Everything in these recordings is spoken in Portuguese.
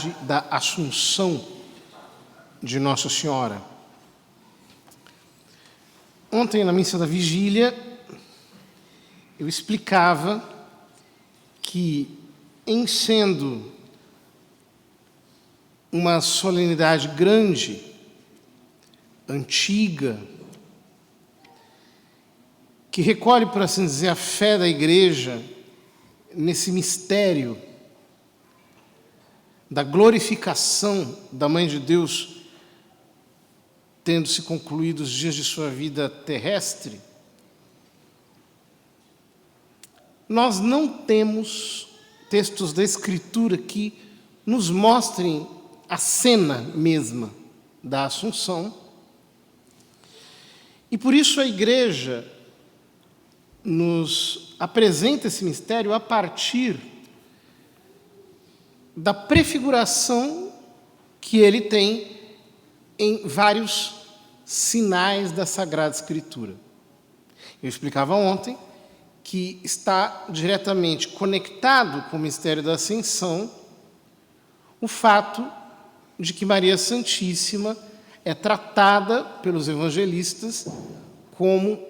solenidade da Assunção de Nossa Senhora. Ontem, na missa da vigília, eu explicava que, em sendo uma solenidade grande, antiga, que recolhe, por assim dizer, a fé da Igreja nesse mistério da glorificação da Mãe de Deus, tendo se concluído os dias de sua vida terrestre, nós não temos textos da Escritura que nos mostrem a cena mesma da Assunção. E por isso a Igreja nos apresenta esse mistério a partir da prefiguração que ele tem em vários sinais da Sagrada Escritura. Eu explicava ontem que está diretamente conectado com o mistério da Ascensão o fato de que Maria Santíssima é tratada pelos evangelistas como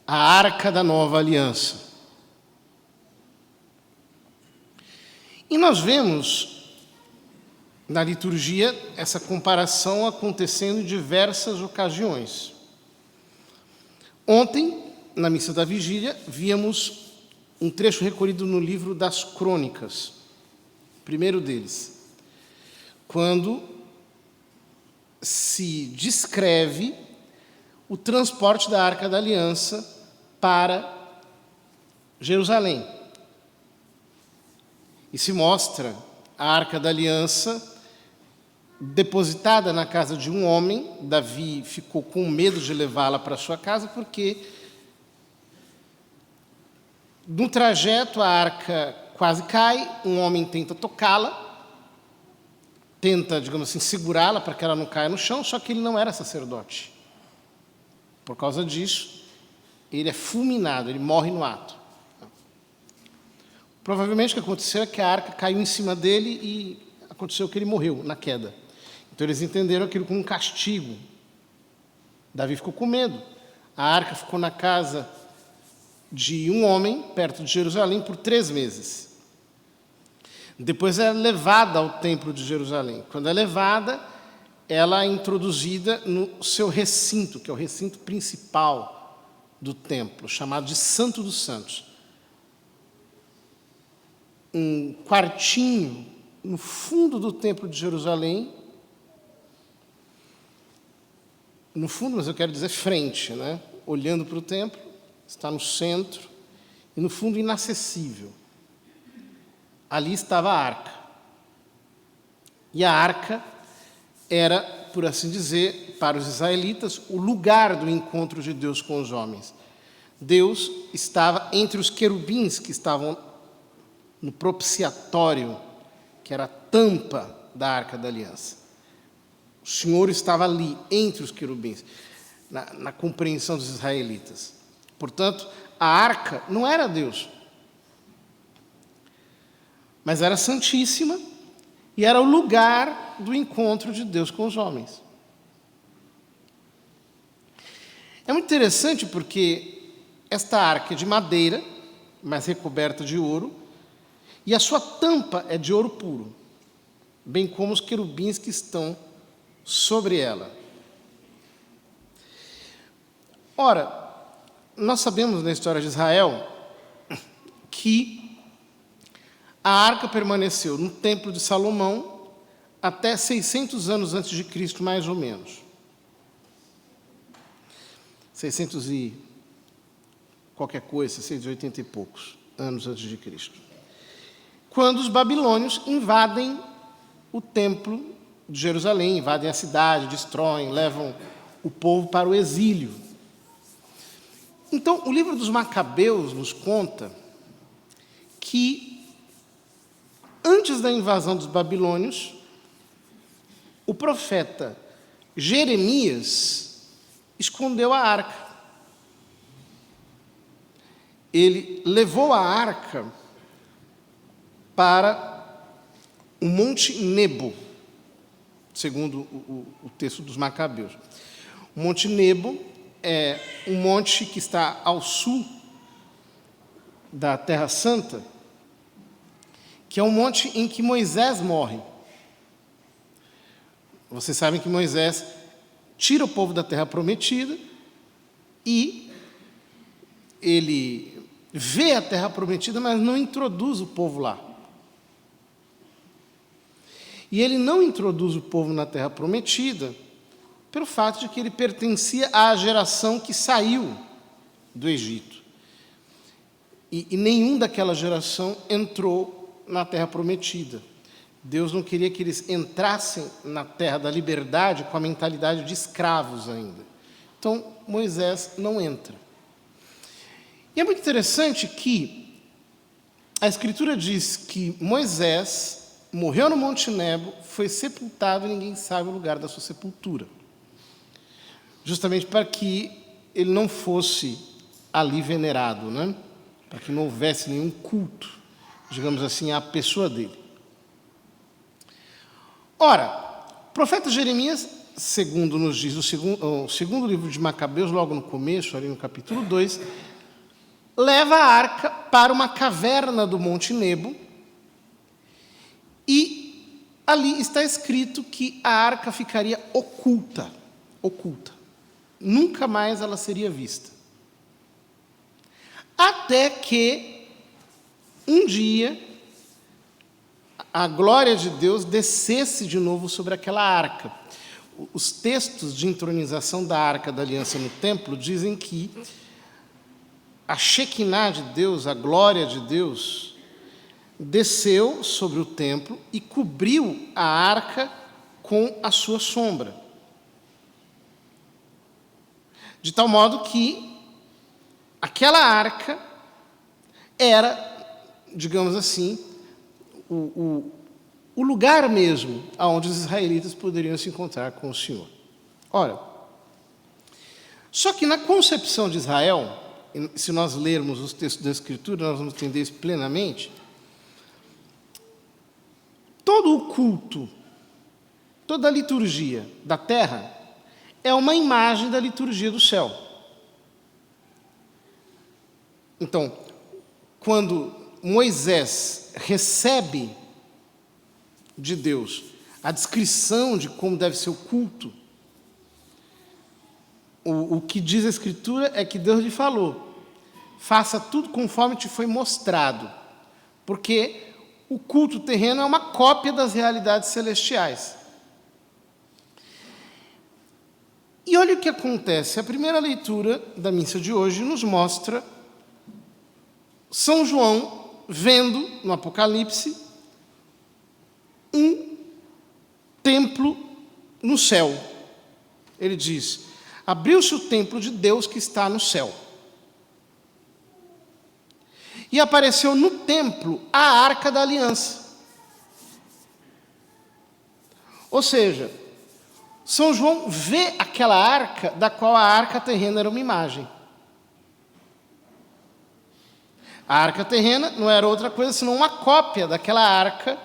a Arca da Nova Aliança. E nós vemos na liturgia essa comparação acontecendo em diversas ocasiões. Ontem, na missa da vigília, víamos um trecho recolhido no livro das Crônicas, primeiro deles, quando se descreve o transporte da Arca da Aliança para Jerusalém. E se mostra a Arca da Aliança depositada na casa de um homem. Davi ficou com medo de levá-la para sua casa, porque no trajeto a arca quase cai, um homem tenta tocá-la, tenta, digamos assim, segurá-la para que ela não caia no chão, só que ele não era sacerdote. Por causa disso, ele é fulminado, ele morre no ato. Provavelmente o que aconteceu é que a arca caiu em cima dele e aconteceu que ele morreu na queda. Então eles entenderam aquilo como um castigo. Davi ficou com medo. A arca ficou na casa de um homem, perto de Jerusalém, por 3 meses. Depois é levada ao templo de Jerusalém. Quando é levada, ela é introduzida no seu recinto, que é o recinto principal do templo, chamado de Santo dos Santos. Um quartinho no fundo do templo de Jerusalém, no fundo, mas eu quero dizer frente, né? Olhando para o templo, está no centro, e no fundo inacessível. Ali estava a arca. E a arca era, por assim dizer, para os israelitas, o lugar do encontro de Deus com os homens. Deus estava entre os querubins que estavam no propiciatório, que era a tampa da Arca da Aliança. O Senhor estava ali, entre os querubins, na compreensão dos israelitas. Portanto, a arca não era Deus, mas era santíssima e era o lugar do encontro de Deus com os homens. É muito interessante porque esta arca é de madeira, mas recoberta de ouro, e a sua tampa é de ouro puro, bem como os querubins que estão sobre ela. Ora, nós sabemos na história de Israel que a arca permaneceu no templo de Salomão até 600 anos antes de Cristo, mais ou menos. 600 e qualquer coisa, 680 e poucos anos antes de Cristo. Quando os babilônios invadem o templo de Jerusalém, invadem a cidade, destroem, levam o povo para o exílio. Então, o livro dos Macabeus nos conta que, antes da invasão dos babilônios, o profeta Jeremias escondeu a arca. Ele levou a arca para o Monte Nebo, segundo o texto dos Macabeus. O Monte Nebo é um monte que está ao sul da Terra Santa, que é um monte em que Moisés morre. Vocês sabem que Moisés tira o povo da Terra Prometida e ele vê a Terra Prometida, mas não introduz o povo lá. E ele não introduz o povo na Terra Prometida pelo fato de que ele pertencia à geração que saiu do Egito. E nenhum daquela geração entrou na Terra Prometida. Deus não queria que eles entrassem na Terra da Liberdade com a mentalidade de escravos ainda. Então, Moisés não entra. E é muito interessante que a Escritura diz que Moisés morreu no Monte Nebo, foi sepultado e ninguém sabe o lugar da sua sepultura. Justamente para que ele não fosse ali venerado, né? Para que não houvesse nenhum culto, digamos assim, à pessoa dele. Ora, o profeta Jeremias, segundo nos diz o segundo livro de Macabeus, logo no começo, ali no capítulo 2, leva a arca para uma caverna do Monte Nebo, e ali está escrito que a arca ficaria oculta. Nunca mais ela seria vista. Até que, um dia, a glória de Deus descesse de novo sobre aquela arca. Os textos de entronização da Arca da Aliança no templo dizem que a Shekinah de Deus, a glória de Deus, desceu sobre o templo e cobriu a arca com a sua sombra. De tal modo que aquela arca era, digamos assim, o lugar mesmo onde os israelitas poderiam se encontrar com o Senhor. Ora, só que na concepção de Israel, se nós lermos os textos da Escritura, nós vamos entender isso plenamente, todo o culto, toda a liturgia da terra é uma imagem da liturgia do céu. Então, quando Moisés recebe de Deus a descrição de como deve ser o culto, o que diz a Escritura é que Deus lhe falou: faça tudo conforme te foi mostrado, porque o culto terreno é uma cópia das realidades celestiais. E olha o que acontece. A primeira leitura da missa de hoje nos mostra São João vendo no Apocalipse um templo no céu. Ele diz: abriu-se o templo de Deus que está no céu. E apareceu no templo a Arca da Aliança. Ou seja, São João vê aquela arca, da qual a arca terrena era uma imagem. A arca terrena não era outra coisa senão uma cópia daquela arca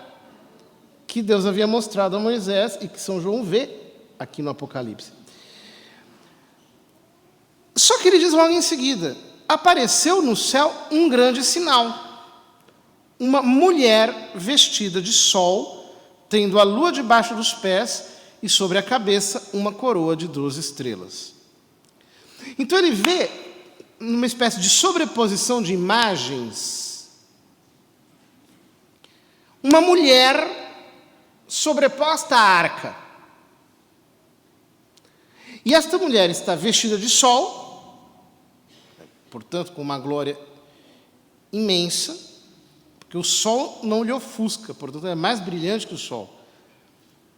que Deus havia mostrado a Moisés e que São João vê aqui no Apocalipse. Só que ele diz logo em seguida: apareceu no céu um grande sinal. Uma mulher vestida de sol, tendo a lua debaixo dos pés e sobre a cabeça uma coroa de 12 estrelas. Então ele vê, numa espécie de sobreposição de imagens, uma mulher sobreposta à arca. E esta mulher está vestida de sol, portanto, com uma glória imensa, porque o sol não lhe ofusca, portanto, é mais brilhante que o sol.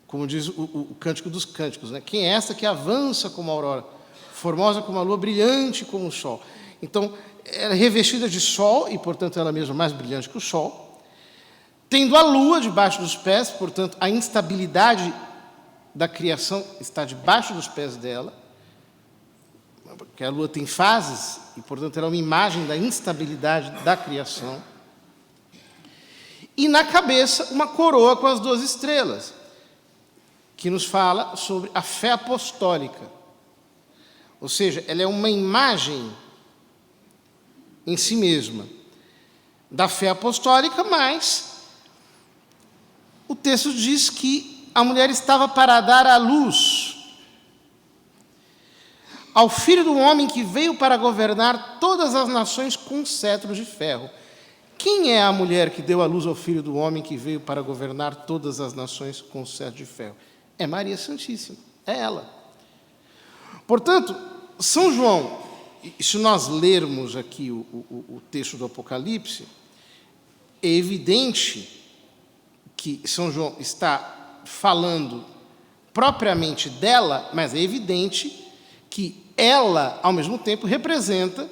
Como diz o Cântico dos Cânticos, né? Quem é esta que avança como a aurora, formosa como a lua, brilhante como o sol? Então, ela é revestida de sol, e, portanto, ela mesma é mais brilhante que o sol, tendo a lua debaixo dos pés, portanto, a instabilidade da criação está debaixo dos pés dela, porque a lua tem fases, e, portanto, ela é uma imagem da instabilidade da criação. e na cabeça uma coroa com as 12 estrelas, que nos fala sobre a fé apostólica. Ou seja, ela é uma imagem em si mesma da fé apostólica, mas o texto diz que a mulher estava para dar à luz ao filho do homem que veio para governar todas as nações com cetro de ferro. Quem é a mulher que deu à luz ao filho do homem que veio para governar todas as nações com cetro de ferro? É Maria Santíssima, é ela. Portanto, São João, e se nós lermos aqui o texto do Apocalipse, é evidente que São João está falando propriamente dela, mas é evidente que ela, ao mesmo tempo, representa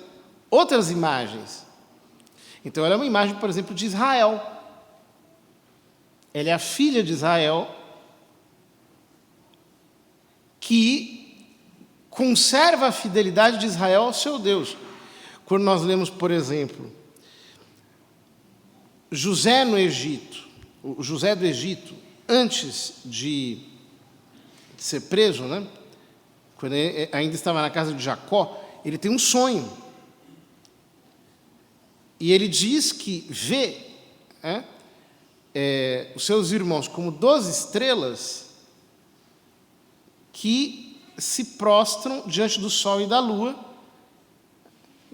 outras imagens. Então, ela é uma imagem, por exemplo, de Israel. Ela é a filha de Israel que conserva a fidelidade de Israel ao seu Deus. Quando nós lemos, por exemplo, José no Egito, o José do Egito, antes de ser preso, né? Quando ele ainda estava na casa de Jacó, ele tem um sonho. E ele diz que vê os seus irmãos como 12 estrelas que se prostram diante do sol e da lua,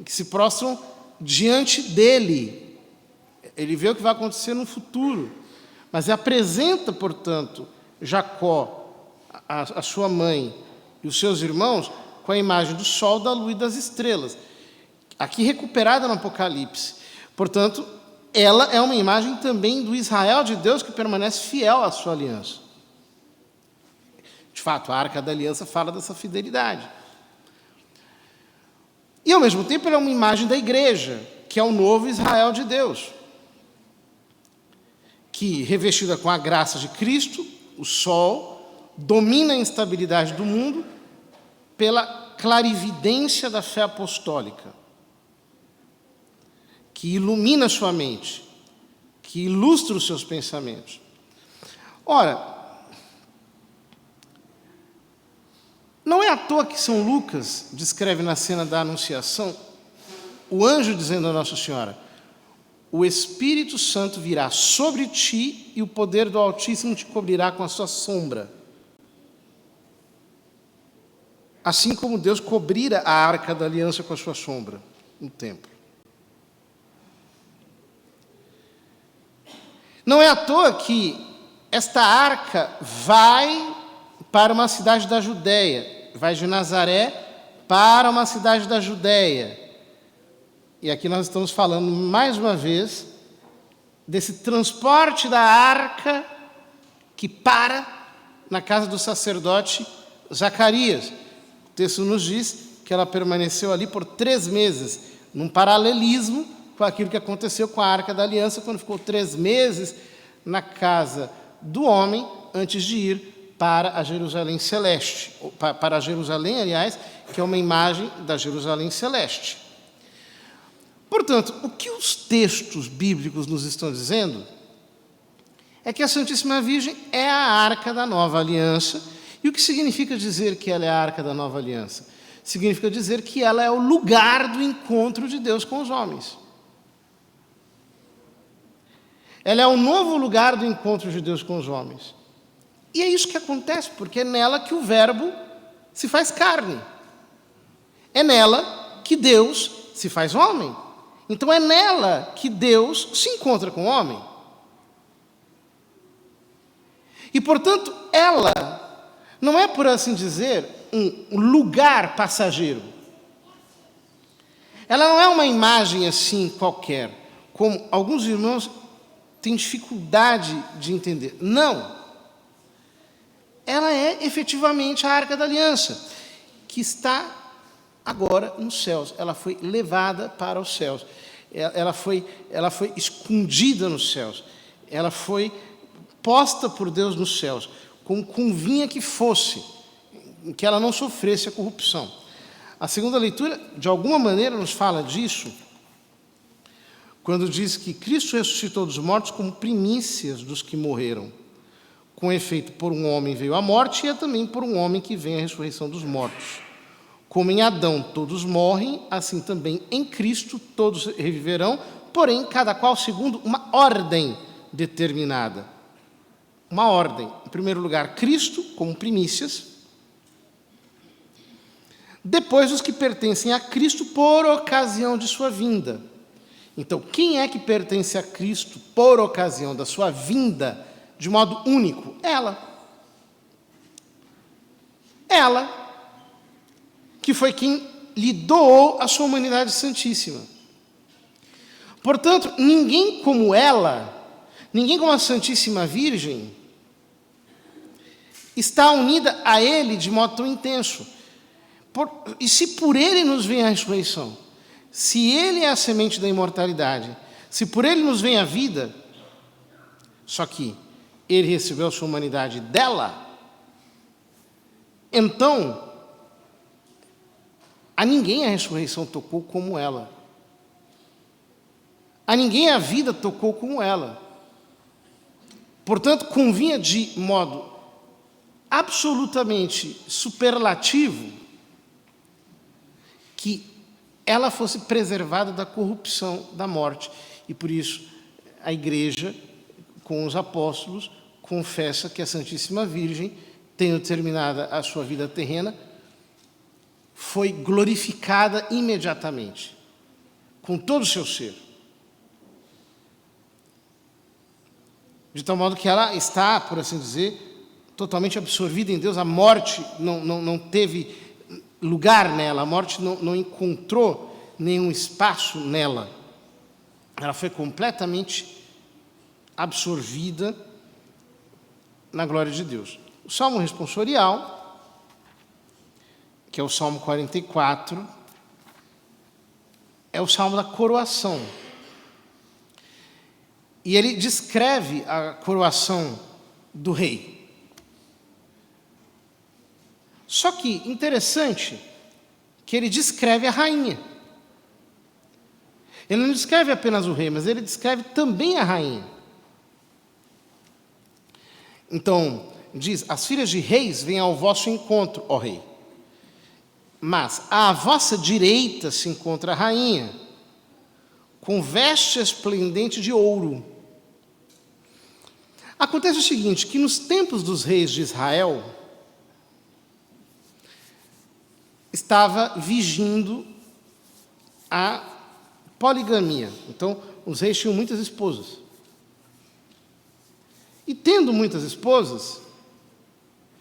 que se prostram diante dele. Ele vê o que vai acontecer no futuro, mas apresenta, portanto, Jacó, a sua mãe e os seus irmãos com a imagem do sol, da lua e das estrelas, aqui recuperada no Apocalipse. Portanto, ela é uma imagem também do Israel de Deus que permanece fiel à sua aliança. De fato, a Arca da Aliança fala dessa fidelidade. E, ao mesmo tempo, ela é uma imagem da igreja, que é o novo Israel de Deus, que, revestida com a graça de Cristo, o sol, domina a instabilidade do mundo pela clarividência da fé apostólica, que ilumina sua mente, que ilustra os seus pensamentos. Ora, não é à toa que São Lucas descreve na cena da Anunciação o anjo dizendo a Nossa Senhora: o Espírito Santo virá sobre ti e o poder do Altíssimo te cobrirá com a sua sombra. Assim como Deus cobrira a Arca da Aliança com a sua sombra no templo. Não é à toa que esta arca vai para uma cidade da Judéia, vai de Nazaré para uma cidade da Judéia. E aqui nós estamos falando, mais uma vez, desse transporte da arca que para na casa do sacerdote Zacarias. O texto nos diz que ela permaneceu ali por 3 meses, num paralelismo com aquilo que aconteceu com a Arca da Aliança, quando ficou 3 meses na casa do homem, antes de ir para a Jerusalém celeste, para a Jerusalém, aliás, que é uma imagem da Jerusalém celeste. Portanto, o que os textos bíblicos nos estão dizendo é que a Santíssima Virgem é a Arca da Nova Aliança. E o que significa dizer que ela é a Arca da Nova Aliança? Significa dizer que ela é o lugar do encontro de Deus com os homens. Ela é o novo lugar do encontro de Deus com os homens. E é isso que acontece, porque é nela que o Verbo se faz carne. É nela que Deus se faz homem. Então é nela que Deus se encontra com o homem. E, portanto, ela não é, por assim dizer, um lugar passageiro. Ela não é uma imagem assim qualquer, como alguns irmãos têm dificuldade de entender. Não. Ela é efetivamente a Arca da Aliança, que está agora nos céus. Ela foi levada para os céus. Ela foi escondida nos céus. Ela foi posta por Deus nos céus, como convinha que fosse, que ela não sofresse a corrupção. A segunda leitura, de alguma maneira, nos fala disso, quando diz que Cristo ressuscitou dos mortos como primícias dos que morreram. Com efeito, por um homem veio a morte, e é também por um homem que vem a ressurreição dos mortos. Como em Adão todos morrem, assim também em Cristo todos reviverão, porém, cada qual segundo uma ordem determinada. Uma ordem. Em primeiro lugar, Cristo, como primícias. Depois, os que pertencem a Cristo por ocasião de sua vinda. Então, quem é que pertence a Cristo por ocasião da sua vinda, de modo único? Ela. Ela, que foi quem lhe doou a sua humanidade santíssima. Portanto, ninguém como ela, ninguém como a Santíssima Virgem, está unida a ele de modo tão intenso. E se por ele nos vem a ressurreição, se ele é a semente da imortalidade, se por ele nos vem a vida, só que ele recebeu a sua humanidade dela, então, a ninguém a ressurreição tocou como ela. A ninguém a vida tocou como ela. Portanto, convinha de modo absolutamente superlativo que ela fosse preservada da corrupção, da morte. E por isso a Igreja, com os apóstolos, confessa que a Santíssima Virgem, tendo terminada a sua vida terrena, foi glorificada imediatamente, com todo o seu ser. De tal modo que ela está, por assim dizer, totalmente absorvida em Deus. A morte não teve lugar nela, a morte não encontrou nenhum espaço nela. Ela foi completamente absorvida na glória de Deus. O Salmo responsorial, que é o Salmo 44, é o Salmo da coroação. E ele descreve a coroação do rei. Só que, interessante, que ele descreve a rainha. Ele não descreve apenas o rei, mas ele descreve também a rainha. Então, diz, as filhas de reis vêm ao vosso encontro, ó rei. Mas à vossa direita se encontra a rainha, com veste esplendente de ouro. Acontece o seguinte, que nos tempos dos reis de Israel, estava vigindo a poligamia. Então, os reis tinham muitas esposas. E tendo muitas esposas,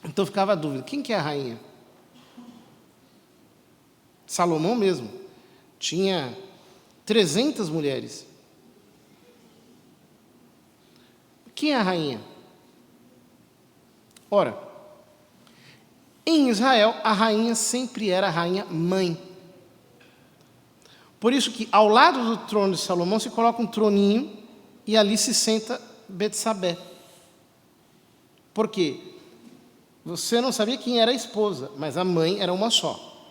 então ficava a dúvida, quem que é a rainha? Salomão mesmo tinha 300 mulheres. Quem é a rainha? Ora, em Israel, a rainha sempre era a rainha mãe. Por isso que ao lado do trono de Salomão se coloca um troninho e ali se senta Betsabé. Por quê? Você não sabia quem era a esposa, mas a mãe era uma só.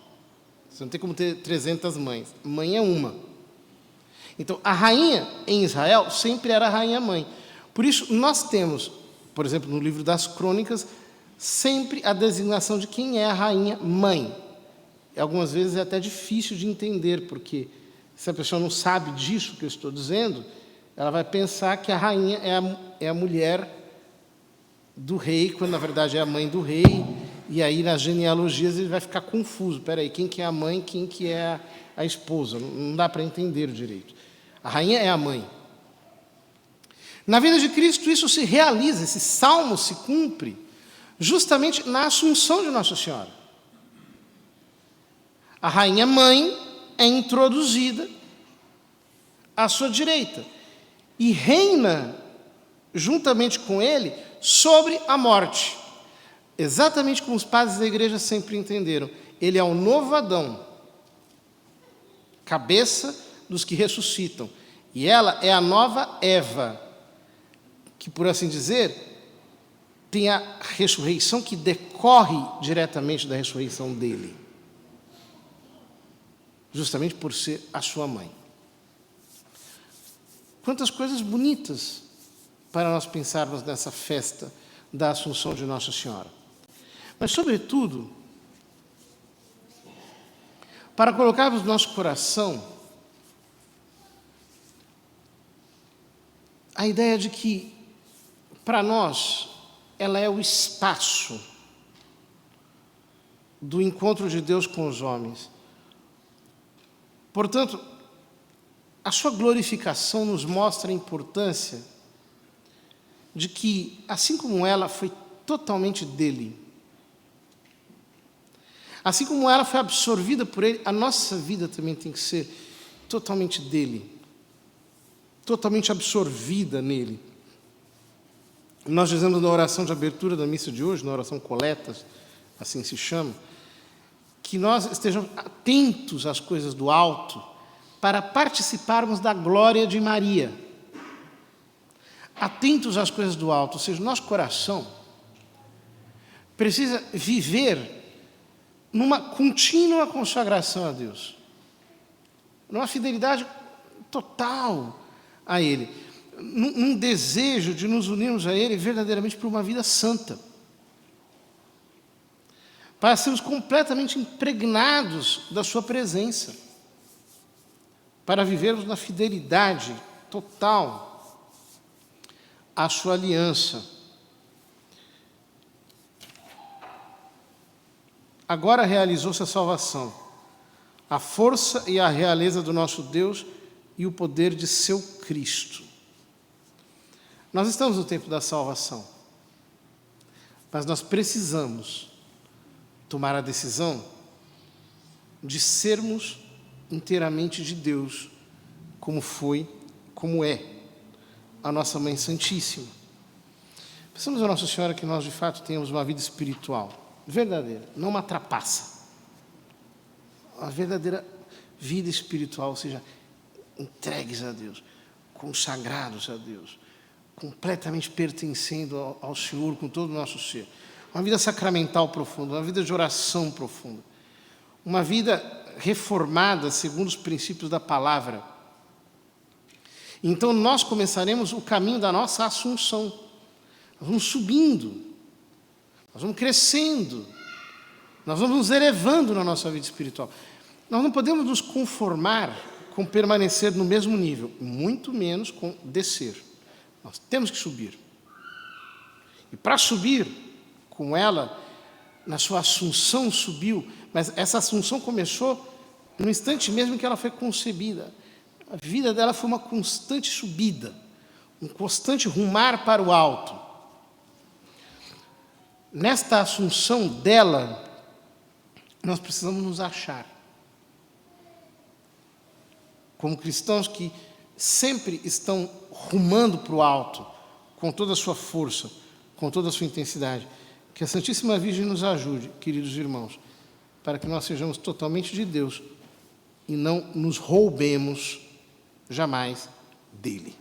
Você não tem como ter 300 mães. Mãe é uma. Então, a rainha em Israel sempre era a rainha-mãe. Por isso, nós temos, por exemplo, no livro das Crônicas, sempre a designação de quem é a rainha-mãe. Algumas vezes é até difícil de entender, porque se a pessoa não sabe disso que eu estou dizendo, ela vai pensar que a rainha é a mulher do rei, quando na verdade é a mãe do rei, e aí nas genealogias ele vai ficar confuso. Espera aí, quem que é a mãe, quem que é a esposa? Não dá para entender direito. A rainha é a mãe. Na vida de Cristo isso se realiza, esse salmo se cumpre, justamente na assunção de Nossa Senhora. A rainha-mãe é introduzida à sua direita e reina juntamente com ele sobre a morte. Exatamente como os padres da igreja sempre entenderam. Ele é o novo Adão, cabeça dos que ressuscitam. E ela é a nova Eva, que, por assim dizer, tem a ressurreição que decorre diretamente da ressurreição dele. Justamente por ser a sua mãe. Quantas coisas bonitas para nós pensarmos nessa festa da Assunção de Nossa Senhora. Mas, sobretudo, para colocarmos no nosso coração a ideia de que, para nós, ela é o espaço do encontro de Deus com os homens. Portanto, a sua glorificação nos mostra a importância de que, assim como ela foi totalmente dele, assim como ela foi absorvida por ele, a nossa vida também tem que ser totalmente dele, totalmente absorvida nele. Nós dizemos na oração de abertura da missa de hoje, na oração coletas, assim se chama, que nós estejamos atentos às coisas do alto para participarmos da glória de Maria. Atentos às coisas do alto, ou seja, nosso coração precisa viver numa contínua consagração a Deus, numa fidelidade total a Ele, num desejo de nos unirmos a Ele verdadeiramente por uma vida santa, para sermos completamente impregnados da Sua presença, para vivermos na fidelidade total à Sua aliança. Agora realizou-se a salvação, a força e a realeza do nosso Deus e o poder de seu Cristo. Nós estamos no tempo da salvação, mas nós precisamos tomar a decisão de sermos inteiramente de Deus, como foi, como é a nossa Mãe Santíssima. Pensamos a Nossa Senhora que nós, de fato, tenhamos uma vida espiritual verdadeira, não uma trapaça. Uma verdadeira vida espiritual, ou seja, entregues a Deus, consagrados a Deus, completamente pertencendo ao Senhor com todo o nosso ser. Uma vida sacramental profunda, uma vida de oração profunda, uma vida reformada segundo os princípios da palavra. Então nós começaremos o caminho da nossa assunção. Nós vamos subindo, nós vamos crescendo, nós vamos nos elevando na nossa vida espiritual. Nós não podemos nos conformar com permanecer no mesmo nível, muito menos com descer. Nós temos que subir. E para subir, como ela, na sua assunção, subiu, mas essa assunção começou no instante mesmo em que ela foi concebida. A vida dela foi uma constante subida, um constante rumar para o alto. Nesta assunção dela, nós precisamos nos achar como cristãos que sempre estão rumando para o alto, com toda a sua força, com toda a sua intensidade. Que a Santíssima Virgem nos ajude, queridos irmãos, para que nós sejamos totalmente de Deus e não nos roubemos jamais dele.